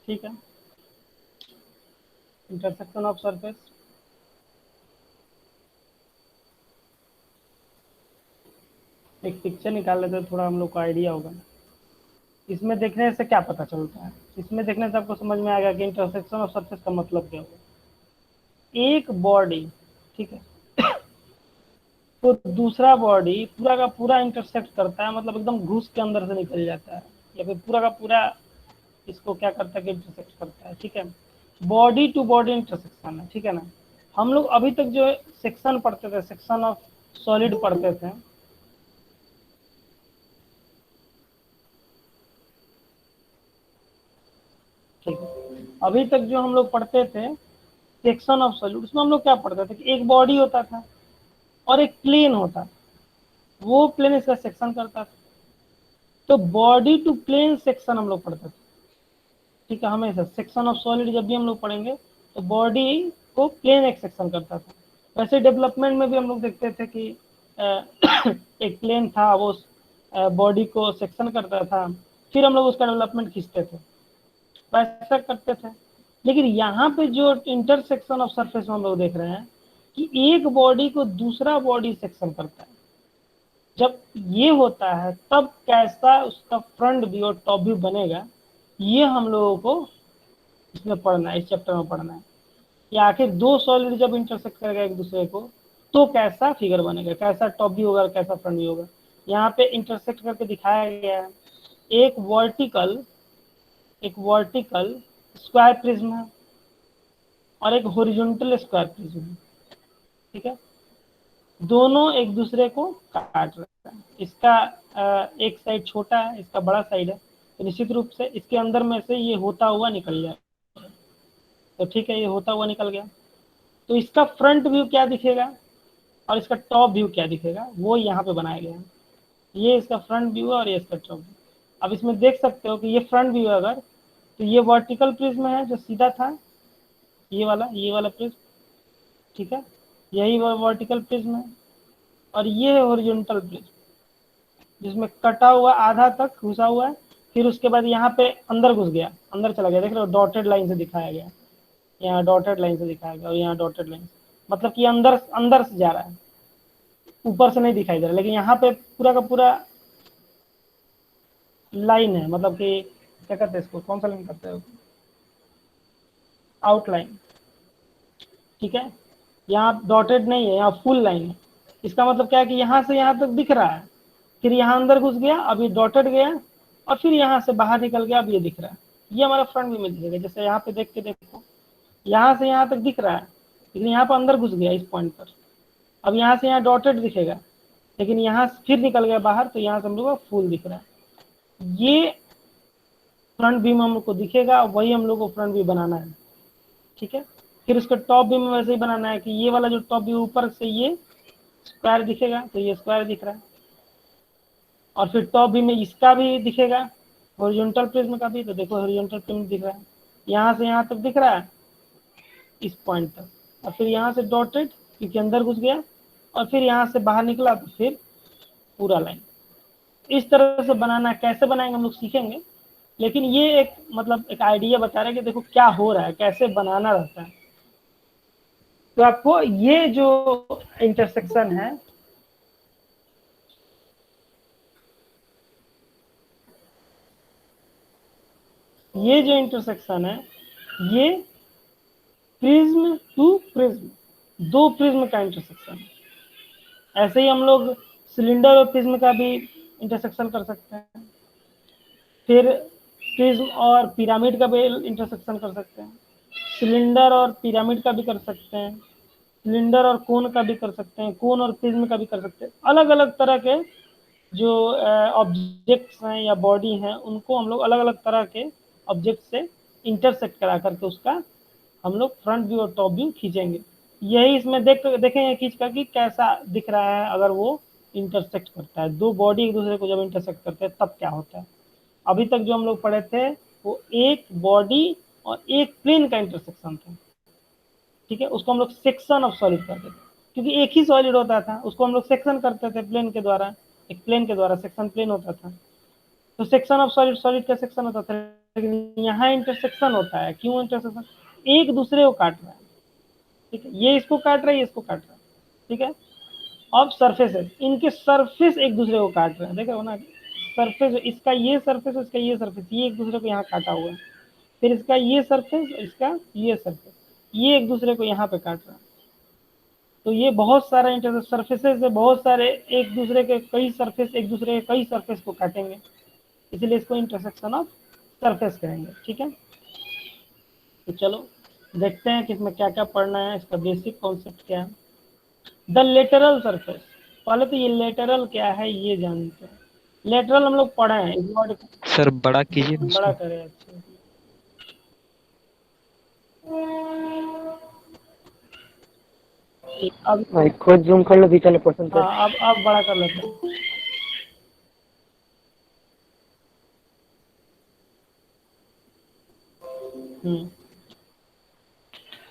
ठीक है, intersection of surface. एक पिक्चर निकाल लेते हैं, थोड़ा हम लोग को आइडिया होगा। इसमें देखने से क्या पता चलता है, इसमें देखने से आपको समझ में आएगा कि इंटरसेक्शन ऑफ सरफेस का मतलब क्या होगा। एक बॉडी, ठीक है, तो दूसरा बॉडी पूरा का पूरा इंटरसेक्ट करता है, मतलब एकदम घुस के अंदर से निकल जाता है, या फिर पूरा का पूरा इसको क्या करता है कि इंटरसेक्ट करता है। ठीक है, बॉडी टू बॉडी इंटरसेक्शन है, ठीक है ना। हम लोग अभी तक जो सेक्शन पढ़ते थे, सेक्शन ऑफ सॉलिड पढ़ते थे, ठीक है, अभी तक जो हम लोग पढ़ते थे सेक्शन ऑफ सॉलिड, उसमें हम लोग क्या पढ़ते थे कि एक बॉडी होता था और एक प्लेन होता था, वो प्लेन इसका सेक्शन करता था। तो बॉडी टू प्लेन सेक्शन हम लोग पढ़ते थे, ठीक है, हमेशा सेक्शन ऑफ सॉलिड जब भी हम लोग पढ़ेंगे तो बॉडी को प्लेन एक सेक्शन करता था। वैसे डेवलपमेंट में भी हम लोग देखते थे कि एक प्लेन था, वो बॉडी को सेक्शन करता था, फिर हम लोग उसका डेवलपमेंट खींचते थे, वैसा करते थे। लेकिन यहाँ पे जो इंटरसेक्शन ऑफ सरफेस में हम लोग देख रहे हैं कि एक बॉडी को दूसरा बॉडी सेक्शन करता है। जब ये होता है तब कैसा उसका फ्रंट व्यू और टॉप व्यू बनेगा, ये हम लोगों को इसमें पढ़ना है, इस चैप्टर में पढ़ना है कि आखिर दो सॉलिड जब इंटरसेक्ट करेगा एक दूसरे को तो कैसा फिगर बनेगा, कैसा टॉप व्यू होगा, कैसा फ्रंट व्यू होगा। यहाँ पे इंटरसेक्ट करके दिखाया गया है। एक वर्टिकल, एक वर्टिकल स्क्वायर प्रिज्म है और एक हॉरिजॉन्टल स्क्वायर प्रिज्म है, ठीक है। दोनों एक दूसरे को काट रहे हैं। इसका एक साइड छोटा है, इसका बड़ा साइड है, तो निश्चित रूप से इसके अंदर में से ये होता हुआ निकल जाए। तो ठीक है, ये होता हुआ निकल गया, तो इसका फ्रंट व्यू क्या दिखेगा और इसका टॉप व्यू क्या दिखेगा, वो यहाँ पे बनाया गया है। ये इसका फ्रंट व्यू है और ये इसका टॉप व्यू। अब इसमें देख सकते हो कि ये फ्रंट व्यू है अगर, तो ये वर्टिकल प्रिज्म है जो सीधा था, ये वाला प्रिज्म, ठीक है, यही वर्टिकल प्रिज्म है। और ये है हॉरिजॉन्टल प्रिज्म, जिसमें कटा हुआ आधा तक घुसा हुआ है, फिर उसके बाद यहाँ पे अंदर घुस गया, अंदर चला गया, देख रहे हो डॉटेड लाइन से दिखाया गया, यहाँ डॉटेड लाइन से दिखाया गया और यहाँ डॉटेड लाइन, मतलब कि अंदर अंदर से जा रहा है, ऊपर से नहीं दिखाई दे रहा। लेकिन यहाँ पे पूरा का पूरा लाइन है, मतलब कि क्या कहते हैं इसको, कौन सा लाइन करते हैं, आउटलाइन, ठीक है। यहाँ डॉटेड नहीं है, यहाँ फुल लाइन है। इसका मतलब क्या है कि यहाँ से यहाँ तक दिख रहा है, फिर यहाँ अंदर घुस गया, अब ये डॉटेड गया, और फिर यहाँ से बाहर निकल गया, अब ये दिख रहा है। ये हमारा फ्रंट व्यू में दिखेगा। जैसे यहाँ पे देख के देखो, यहाँ से यहाँ तक दिख रहा है, लेकिन यहाँ पर अंदर घुस गया इस पॉइंट पर। अब यहाँ से यहाँ डॉटेड दिखेगा, लेकिन यहाँ फिर निकल गया बाहर, तो यहाँ से हम लोग को फुल दिख रहा है। ये फ्रंट व्यू में हम लोग को दिखेगा, वही हम लोग को फ्रंट व्यू बनाना है, ठीक है। फिर उसका टॉप व्यू में वैसे ही बनाना है कि ये वाला जो टॉप व्यू ऊपर से ये स्क्वायर दिखेगा, तो ये स्क्वायर दिख रहा है, और फिर टॉप व्यू में इसका भी दिखेगा, हॉरिजॉन्टल प्रिज्म का भी। तो देखो हॉरिजॉन्टल प्रिज्म दिख रहा है, यहाँ से यहाँ तक दिख रहा है इस पॉइंट तक, और फिर यहाँ से डॉटेड क्योंकि अंदर घुस गया, और फिर यहाँ से बाहर निकला तो फिर पूरा लाइन। इस तरह से बनाना, कैसे बनाएंगे हम लोग सीखेंगे, लेकिन ये एक मतलब एक आइडिया बता रहा है कि देखो क्या हो रहा है, कैसे बनाना रहता है। तो आपको ये जो इंटरसेक्शन है, ये जो इंटरसेक्शन है, ये प्रिज्म टू प्रिज्म, दो प्रिज्म का इंटरसेक्शन है। ऐसे ही हम लोग सिलेंडर और प्रिज्म का भी इंटरसेक्शन कर सकते हैं, फिर प्रिज्म और पिरामिड का भी इंटरसेक्शन कर सकते हैं, सिलेंडर और पिरामिड का भी कर सकते हैं, सिलेंडर और कोन का भी कर सकते हैं, कोन और प्रिज्म का भी कर सकते हैं। अलग अलग तरह के जो ऑब्जेक्ट्स हैं या बॉडी हैं, उनको हम लोग अलग अलग तरह के ऑब्जेक्ट से इंटरसेक्ट करा करके उसका हम लोग फ्रंट व्यू और टॉप व्यू खींचेंगे। यही इसमें देखेंगे खींच कर कि कैसा दिख रहा है अगर वो इंटरसेक्ट करता है, दो बॉडी एक दूसरे को जब इंटरसेक्ट करते हैं तब क्या होता है। अभी तक जो हम लोग पढ़े थे वो एक बॉडी और एक प्लेन का इंटरसेक्शन था, ठीक है, उसको हम लोग सेक्शन ऑफ सॉलिड करते थे, क्योंकि एक ही सॉलिड होता था, उसको हम लोग सेक्शन करते थे प्लेन के द्वारा, एक प्लेन के द्वारा सेक्शन प्लेन होता था। तो सेक्शन ऑफ सॉलिड, सॉलिड का सेक्शन होता था लेकिन यहाँ इंटरसेक्शन होता है। क्यों इंटरसेक्शन? एक दूसरे को काट रहा है, ठीक है, ये इसको काट रहा है, ये इसको काट रहा है, ठीक है। अब सरफेसेस, इनके सरफेस एक दूसरे को काट रहे हैं, देख रहे हो ना, सरफेस इसका ये सरफेस, इसका ये सरफेस, ये एक दूसरे को यहाँ काटा हुआ है, फिर इसका ये सरफेस, इसका ये सरफेस, ये एक दूसरे को यहाँ पे काट रहा है। तो ये बहुत सारा इंटर सरफेसेस है, बहुत सारे एक दूसरे के कई सरफेस एक दूसरे के कई सरफेस को काटेंगे, इसलिए इसको इंटरसेक्शन ऑफ सरफेस कहेंगे, ठीक है। तो चलो देखते हैं कि इसमें क्या क्या पढ़ना है, इसका बेसिक कॉन्सेप्ट क्या है। द लेटरल सरफेस, पहले तो ये लेटरल क्या है ये जानते हैं। लेटरल हम लोग पढ़े हैं इस वर्ड को, सर बड़ा कीजिए बड़ा उसको। करें, अच्छा अब खुद जूम कर लो बीच वाले पर्सन पे। हाँ, अब बड़ा कर लेते हैं।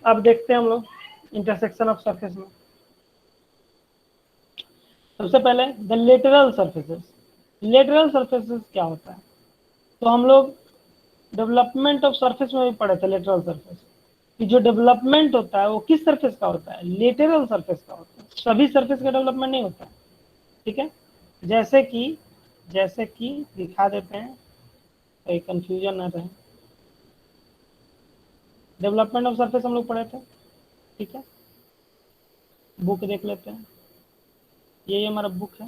अब देखते हैं हम लोग इंटरसेक्शन ऑफ सरफेस में। सबसे पहले the lateral surfaces. Lateral surfaces क्या होता है? तो हम लोग डेवलपमेंट ऑफ सरफेस में भी पढ़े थे लेटरल सरफेस कि जो डेवलपमेंट होता है वो किस सरफेस का होता है? लेटरल सरफेस का होता है। सभी सरफेस का डेवलपमेंट नहीं होता है, ठीक है। जैसे कि दिखा देते हैं, कोई कंफ्यूजन ना रहे। डेवलपमेंट ऑफ सरफेस हम लोग पढ़े थे, ठीक है। बुक देख लेते हैं, ये हमारा बुक है,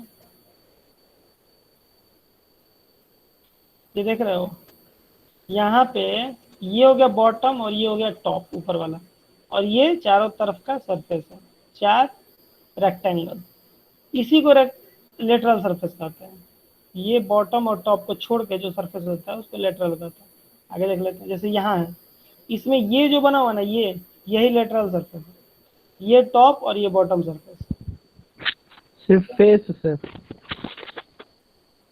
ये देख रहे हो, यहाँ पे ये हो गया बॉटम और ये हो गया टॉप ऊपर वाला, और ये चारों तरफ का सरफेस है, चार रेक्टेंगल, इसी को लेटरल सरफेस कहते हैं। ये बॉटम और टॉप को छोड़ के जो सरफेस होता है उसको लेटरल कहते हैं। आगे देख लेते हैं, जैसे यहाँ है, इसमें ये जो बना हुआ ना, ये यही लेटरल सरफेस है, ये टॉप और ये बॉटम सरफेस। सिर्फ फेस से,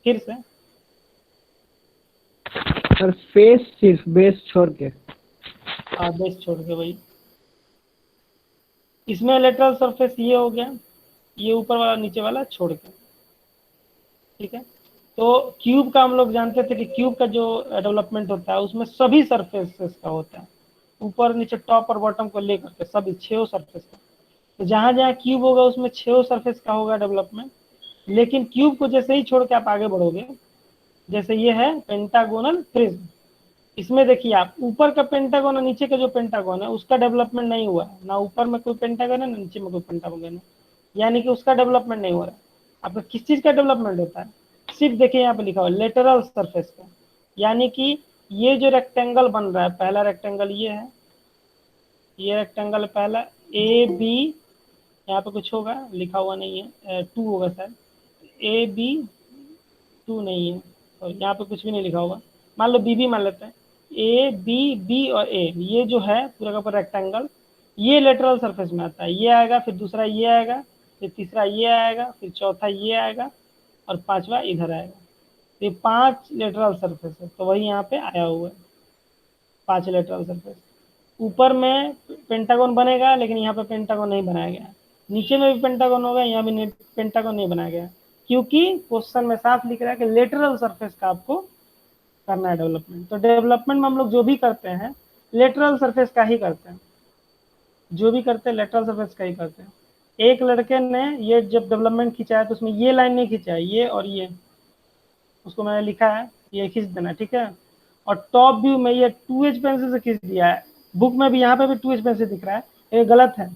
फिर से सर फेस सिर्फ बेस छोड़ के। बेस छोड़ के भाई, इसमें लेटरल सरफेस ये हो गया, ये ऊपर वाला नीचे वाला छोड़ के, ठीक है। तो क्यूब का हम लोग जानते थे कि क्यूब का जो डेवलपमेंट होता है उसमें सभी सरफेसेस का होता है, ऊपर नीचे टॉप और बॉटम को लेकर के सभी छह सरफेस का। तो जहां जहां क्यूब होगा उसमें छह सरफेस का होगा डेवलपमेंट। लेकिन क्यूब को जैसे ही छोड़ के आप आगे बढ़ोगे, जैसे ये है पेंटागोनल प्रिज्म, इसमें देखिए आप ऊपर का पेंटागन और नीचे का जो पेंटागन है उसका डेवलपमेंट नहीं हुआ है, ना ऊपर में कोई पेंटागन है ना नीचे में कोई पेंटागन है, यानी कि उसका डेवलपमेंट नहीं हो रहा है। आपका किस चीज का डेवलपमेंट होता है? सिर्फ देखिए यहाँ पे लिखा हुआ लेटरल सरफेस का, यानी कि ये जो रेक्टेंगल बन रहा है, पहला रेक्टेंगल ये है, ये रेक्टेंगल पहला ए बी, यहाँ पे कुछ होगा लिखा हुआ नहीं है, 2 होगा शायद, ए बी 2 नहीं है, और यहाँ पे कुछ भी नहीं लिखा होगा, मान लो बी मान लेते हैं, ए बी बी और ए, ये जो है पूरा का पूरा रेक्टेंगल, ये लेटरल सरफेस में आता है। ये आएगा, फिर दूसरा ये आएगा, फिर तीसरा ये आएगा, फिर चौथा ये आएगा, और पांचवा इधर आएगा। ये 5 लेटरल सरफेस है, तो वही यहाँ पे आया हुआ है, 5 लेटरल सरफेस। ऊपर में पेंटागन बनेगा, लेकिन यहाँ पे पेंटागन नहीं बनाया गया। नीचे में भी पेंटागन होगा, यहाँ भी पेंटागन नहीं बनाया गया, क्योंकि क्वेश्चन में साफ लिख रहा है कि लेटरल सरफेस का आपको करना है डेवलपमेंट। तो डेवलपमेंट में हम लोग जो भी करते हैं लेटरल सरफेस का ही करते हैं, जो भी करते हैं लेटरल सरफेस का ही करते हैं। एक लड़के ने ये जब डेवलपमेंट खींचा है तो उसमें ये लाइन नहीं खींचा है, ये और ये, उसको मैंने लिखा है ये खींच देना, ठीक है। और टॉप व्यू में ये 2H पेंसिल से खींच दिया है, बुक में भी यहाँ पे भी 2H पेंसिल दिख रहा है, ये गलत है,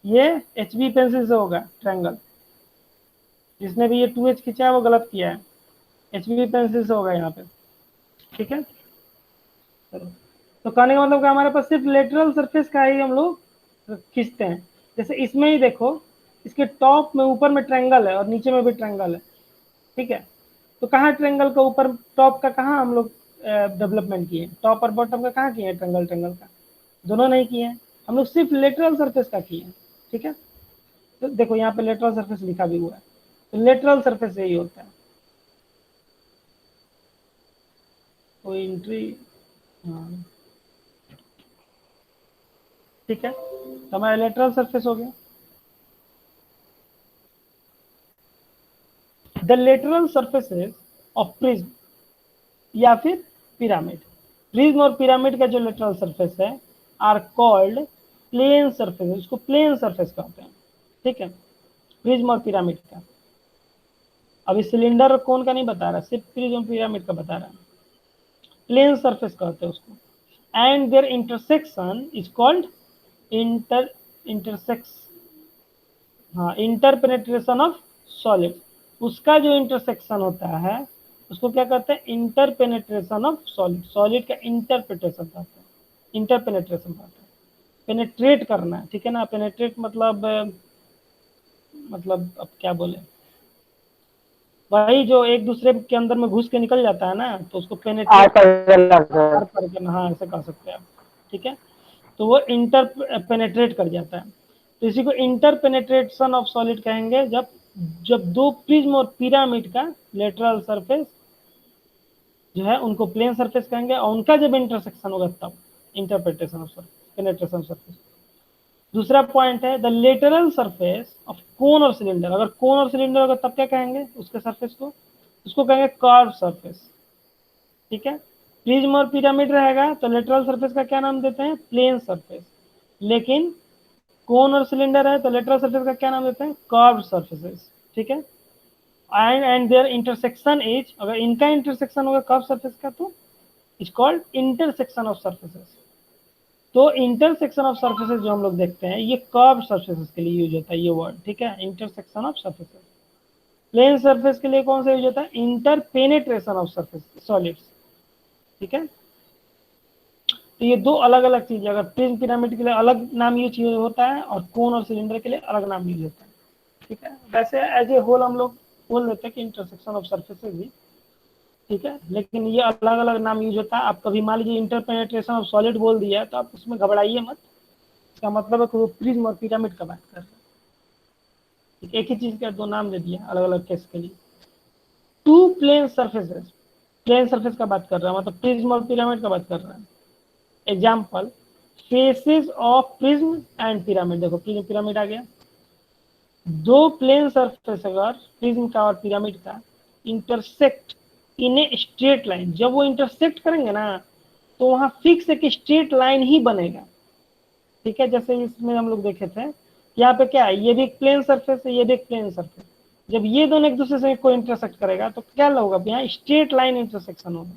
ये HB पेंसिल से होगा ट्रायंगल। जिसने भी ये 2H खींचा है वो गलत किया है, HB पेंसिल से होगा यहाँ पे, ठीक है। तो कहने का मतलब कि हमारे पास सिर्फ लेटरल सरफेस का ही हम लोग खींचते हैं। जैसे इसमें ही देखो, इसके टॉप में ऊपर में ट्रायंगल है और नीचे में भी ट्रायंगल है, ठीक है। तो कहाँ ट्रायंगल का ऊपर टॉप का कहाँ हम लोग डेवलपमेंट किए? टॉप और बॉटम का कहाँ किए? ट्रायंगल ट्रायंगल का दोनों नहीं किए हैं, हम लोग सिर्फ लेटरल सरफेस का किए हैं, ठीक है। तो देखो यहाँ पे लेटरल सरफेस लिखा भी हुआ है, तो लेटरल सरफेस यही होता है। कोई एंट्री, हाँ ठीक है, तो हमारा लेटरल सरफेस हो गया। The lateral surfaces of prism या फिर पिरामिड, प्रिज्म और पिरामिड का जो लेटरल सरफेस है आर कॉल्ड प्लेन सरफेस, उसको प्लेन सरफेस कहते हैं, ठीक है, प्रिज्म और पिरामिड का। अभी सिलेंडर और कोन का नहीं बता रहा, सिर्फ प्रिज्म और पिरामिड का बता रहा है, प्लेन सरफेस कहते हैं उसको। And their intersection is called intersex हाँ इंटरपेनेट्रेशन ऑफ सॉलिड, उसका जो इंटरसेक्शन होता है उसको क्या कहते हैं, इंटरपेनेट्रेशन ऑफ सॉलिड, सॉलिड का इंटरप्रिटेशन कहते हैं, इंटरपेनेट्रेशन कहते हैं, पेनेट्रेट करना है, ठीक है ना, पेनेट्रेट मतलब अब क्या बोले, वही जो एक दूसरे के अंदर में घुस के निकल जाता है ना, तो उसको पेनेट्रेट करना, हाँ ऐसे कह सकते हैं आप, ठीक है, तो वो इंटर पेनेट्रेट कर जाता है। तो इसी को इंटर पेनेट्रेशन ऑफ सॉलिड कहेंगे जब जब दो प्रिज्म और पिरामिड का लेटरल सरफेस जो है उनको प्लेन सरफेस कहेंगे, और उनका जब इंटरसेक्शन होगा तब interpretation of surface, penetration surface. दूसरा पॉइंट है the lateral surface of cone और सिलेंडर, अगर कोन और सिलेंडर होगा तब क्या कहेंगे उसके सरफेस को, उसको कहेंगे कर्व सरफेस, ठीक है। प्रिज्म और पिरामिड रहेगा तो लेटरल सरफेस का क्या नाम देते हैं, प्लेन सरफेस, लेकिन कोन और सिलेंडर है तो लेटरल सरफेस का क्या नाम देते हैं, कर्व सरफेसेस, ठीक है। एंड देयर इंटरसेक्शन इज, अगर इनका इंटरसेक्शन होगा कर्व सरफेस का तो is called intersection of surfaces. तो इंटरसेक्शन ऑफ सरफेसेस जो हम लोग देखते हैं ये कर्व सरफेसेस के लिए यूज होता है ये वर्ड, ठीक है, intersection of surfaces. Plane surface के लिए कौन सा यूज होता है, इंटरपेनेट्रेशन ऑफ सरफेस सॉलिड्स, ठीक है। तो ये दो अलग अलग चीजें, अगर प्रिज्म पिरामिड के लिए अलग नाम यूज होता है और कोन और सिलेंडर के लिए अलग नाम यूज होता है, ठीक है। वैसे एज ए होल हम लोग बोल देते हैं कि इंटरसेक्शन ऑफ सरफेसेस ही, ठीक है, लेकिन ये अलग अलग नाम यूज होता है। आप कभी मान लीजिए इंटरपेनेट्रेशन ऑफ सॉलिड बोल दिया तो आप उसमें घबराइए मत, इसका मतलब है कि वो प्रिज्म और पिरामिड का बात कर रहे हैं, एक ही चीज का दो नाम दे दिया अलग अलग केस के लिए। Two plane surfaces, plane surface का बात कर रहा है, मतलब प्रिज्म और पिरामिड का बात कर रहा है। Example faces of prism and pyramid, देखो प्रिज्म पिरामिड आ गया, दो प्लेन सरफेस अगर प्रिज्म का और पिरामिड का intersect in a straight line, जब वो इंटरसेक्ट करेंगे ना तो वहां फिक्स एक स्ट्रेट लाइन ही बनेगा, ठीक है। जैसे इसमें हम लोग देखे थे, यहाँ पे क्या है, ये भी एक प्लेन सरफेस है, ये भी एक प्लेन सरफेस, जब ये दोनों एक दूसरे से को इंटरसेक्ट करेगा तो क्या होगा, यहाँ स्ट्रेट लाइन इंटरसेक्शन होगा,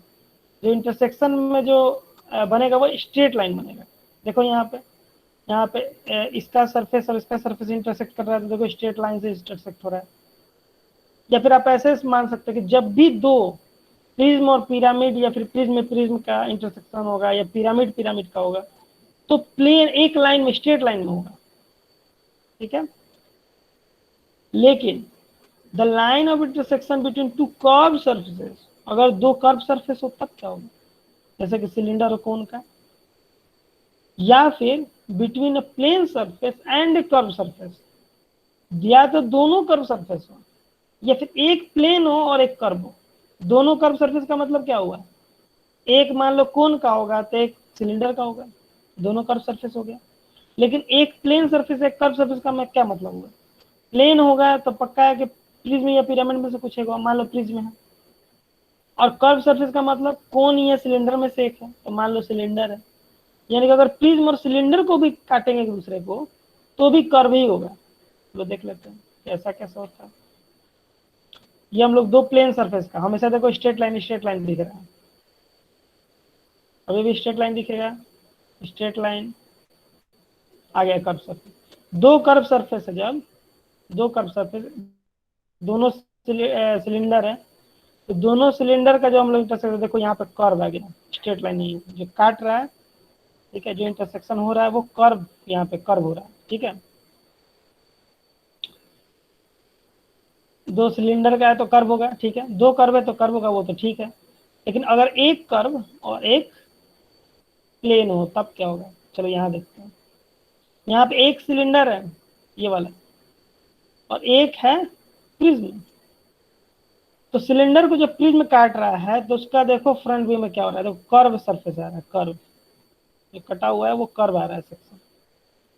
जो इंटरसेक्शन में जो बनेगा वो स्ट्रेट लाइन बनेगा। देखो यहाँ पे इसका सरफेस और इसका सरफेस इंटरसेक्ट कर रहा है तो देखो स्ट्रेट लाइन से इंटरसेक्ट हो रहा है। या फिर आप ऐसे मान सकते हैं कि जब भी दो प्रिज्म और पिरामिड या फिर प्रिज्म में प्रिज्म का इंटरसेक्शन होगा या पिरामिड पिरामिड का होगा तो प्लेन एक लाइन में स्ट्रेट लाइन में होगा, ठीक है। लेकिन the line of intersection between two curve surfaces, अगर दो कर्व सरफेस हो तब क्या होगा, जैसे कि सिलेंडर और कोन का, या फिर between a plane surface and curve surface, या तो दोनों कर्व सरफेस हो या फिर एक प्लेन हो और एक कर्व हो। दोनों कर्व सरफेस का मतलब क्या हुआ, एक मान लो कोन का होगा तो एक सिलेंडर का होगा, दोनों कर्व सरफेस हो गया। लेकिन एक प्लेन सरफेस एक कर्व सरफेस का मैं क्या मतलब हुआ, प्लेन होगा तो पक्का है कि प्रिज्म या पिरामिड में से कुछ है, मान लो प्रिज्म है, और कर्व सरफेस का मतलब कोन या सिलेंडर में से एक है तो मान लो सिलेंडर है। यानी कि अगर प्रिज्म और सिलेंडर को भी काटेंगे एक दूसरे को तो भी कर्व ही होगा। तो देख लेते हैं ऐसा कैसा होता है। ये हम लोग दो प्लेन सरफेस का, हमेशा देखो स्ट्रेट लाइन दिख रहा है, अभी भी स्ट्रेट लाइन दिखेगा, स्ट्रेट लाइन आ गया कर्व सरफेस। दो कर्व सरफेस है, जब दो कर्व सरफेस दोनों सिलेंडर है तो दोनों सिलेंडर का जो हम लोग इंटरसेक्शन, देखो यहाँ पे कर्व आ गया, स्ट्रेट लाइन नहीं जो काट रहा है, ठीक है, जो इंटरसेक्शन हो रहा है वो कर्व, यहाँ पे कर्व हो रहा है, ठीक है। दो सिलेंडर का है तो कर्व होगा, ठीक है, दो कर्व है तो कर्व होगा, वो तो ठीक है। लेकिन अगर एक कर्व और एक प्लेन हो तब क्या होगा, चलो यहाँ देखते हैं। यहाँ पे एक सिलेंडर है ये वाला और एक है प्रिज्म, तो सिलेंडर को जो प्रिज्म काट रहा है तो उसका देखो फ्रंट व्यू में क्या हो रहा है, देखो कर्व सरफेस आ रहा है, कर्व जो कटा हुआ है वो कर्व आ रहा है सेक्शन।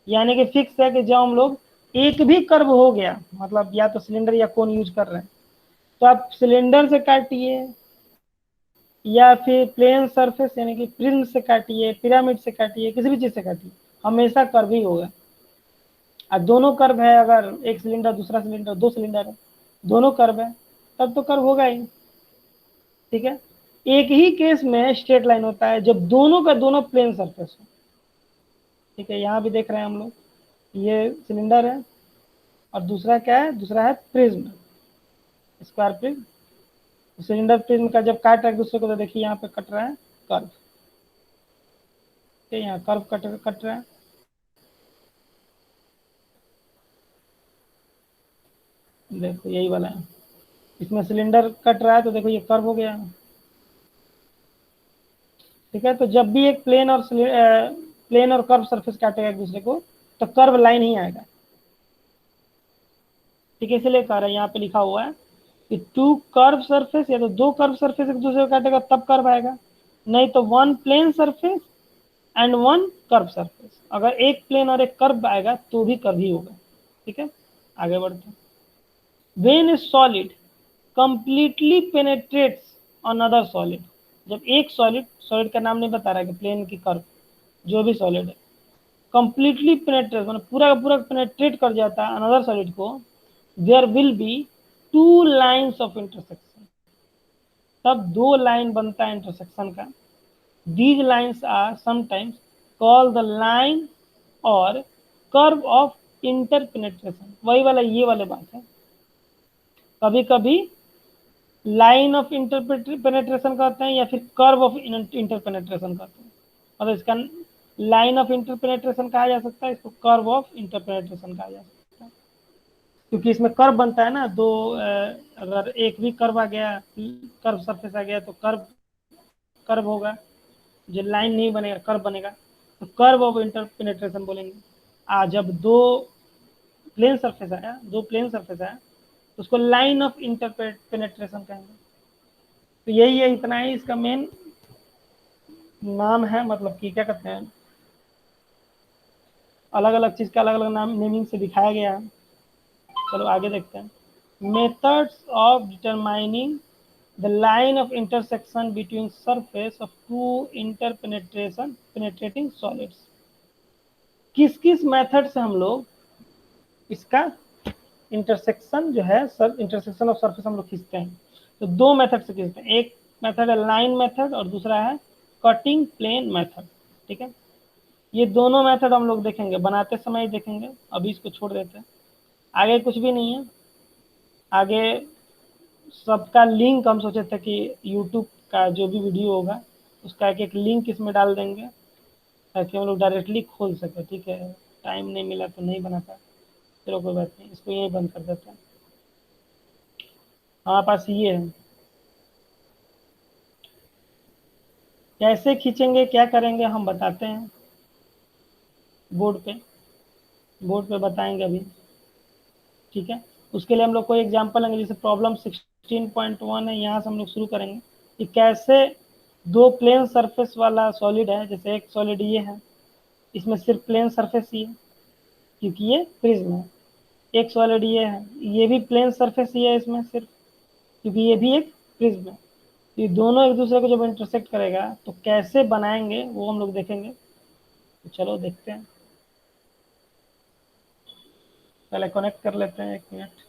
यानी कि फिक्स है कि जब हम लोग एक भी कर्व हो गया, मतलब या तो सिलेंडर या कोन यूज कर रहे हैं, तो आप सिलेंडर से काटिए या फिर प्लेन सरफेस यानी कि प्रिज्म से काटिए, पिरामिड से काटिए, किसी भी चीज से काटिए, हमेशा कर्व ही होगा। अब दोनों कर्व है, अगर एक सिलेंडर दूसरा सिलेंडर, दो सिलेंडर है, दोनों कर्व है, तब तो कर्व होगा ही। ठीक है, एक ही केस में स्ट्रेट लाइन होता है जब दोनों का दोनों प्लेन सरफेस हो। ठीक है, यहाँ भी देख रहे हैं हम लोग, ये सिलेंडर है और दूसरा क्या है, दूसरा है prism, square prism. Cylinder prism का जब काट रहा है एक दूसरे को, तो देखिए यहाँ पे कट रहा है कर्व। ठीक है, यहाँ कर्व कट रहा है। देखो यही वाला है, इसमें सिलेंडर कट रहा है तो देखो ये कर्व हो गया। ठीक है, तो जब भी एक प्लेन और कर्व सरफेस काटेगा एक दूसरे को, तो कर्व लाइन ही आएगा। ठीक है, इसलिए कह रहा है यहाँ पे लिखा हुआ है कि टू कर्व सरफेस, या तो दो कर्व सरफेस एक दूसरे को काटेगा तब कर्व आएगा, नहीं तो one plane surface and one curve surface. अगर एक प्लेन और एक कर्व आएगा तो भी कर्व ही होगा। ठीक है, आगे बढ़ते हैं। When a solid completely penetrates another solid, जब एक सॉलिड, सॉलिड का नाम नहीं बता रहा है कि प्लेन की कर्व, जो भी सॉलिड है, कंप्लीटली पेनेट्रेट मतलब पूरा का पूरा पेनेट्रेट कर जाता है अनदर सॉलिड को, there will be two lines of intersection, तब दो लाइन बनता है इंटरसेक्शन का। These lines are sometimes called the line और कर्व ऑफ इंटरपेनेट्रेशन। वही वाला ये वाले बात है, कभी कभी लाइन ऑफ इंटरपेनेट्रेशन कहते हैं या फिर कर्व ऑफ इंटरपेनेट्रेशन कहते हैं। मतलब इसका लाइन ऑफ इंटरपेनेट्रेशन कहा जा सकता है, इसको कर्व ऑफ इंटरपेनेट्रेशन कहा जा सकता है, क्योंकि इसमें कर्व बनता है ना दो। अगर एक भी कर्व आ गया, कर्व सरफेस आ गया, तो कर्व कर्व होगा, जो लाइन नहीं बनेगा कर्व बनेगा, तो कर्व ऑफ इंटरपेनेट्रेशन बोलेंगे। जब दो प्लेन सरफेस आया, दो प्लेन सरफेस आया, तो उसको लाइन ऑफ इंटरपेनेट्रेशन कहेंगे। तो यही है, इतना ही इसका मेन नाम है, मतलब कि क्या कहते हैं, अलग अलग चीज का अलग अलग नाम नेमिंग से दिखाया गया है। चलो आगे देखते हैं। Methods of determining the line of intersection between surface of two penetrating solids. किस किस मेथड से हम लोग इसका इंटरसेक्शन जो है, इंटरसेक्शन ऑफ सरफेस हम लोग खींचते हैं? तो दो मेथड से खींचते हैं, एक मेथड है लाइन मेथड और दूसरा है कटिंग प्लेन मेथड। ठीक है, ये दोनों मेथड हम लोग देखेंगे, बनाते समय ही देखेंगे, अभी इसको छोड़ देते हैं। आगे कुछ भी नहीं है, आगे सबका लिंक हम सोचे थे कि यूट्यूब का जो भी वीडियो होगा उसका एक एक लिंक इसमें डाल देंगे, ताकि हम लोग डायरेक्टली खोल सके। ठीक है, टाइम नहीं मिला तो नहीं बना पाया, चलो कोई बात नहीं, इसको यहीं बंद कर देते हैं। हमारे पास ये है, कैसे खींचेंगे क्या करेंगे हम बताते हैं, बोर्ड पे बताएंगे अभी। ठीक है, उसके लिए हम लोग कोई एग्जांपल लेंगे, जैसे प्रॉब्लम 16.1 है, यहाँ से हम लोग शुरू करेंगे कि कैसे दो प्लेन सरफेस वाला सॉलिड है, जैसे एक सॉलिड ये है, इसमें सिर्फ प्लेन सरफेस ही है क्योंकि ये प्रिज्म है। एक सॉलिड ये है, ये भी प्लेन सरफेस ही है इसमें सिर्फ, क्योंकि ये भी एक प्रिज्म है। ये दोनों एक दूसरे को जब इंटरसेक्ट करेगा तो कैसे बनाएंगे वो हम लोग देखेंगे। तो चलो देखते हैं, पहले कनेक्ट कर लेते हैं, एक मिनट।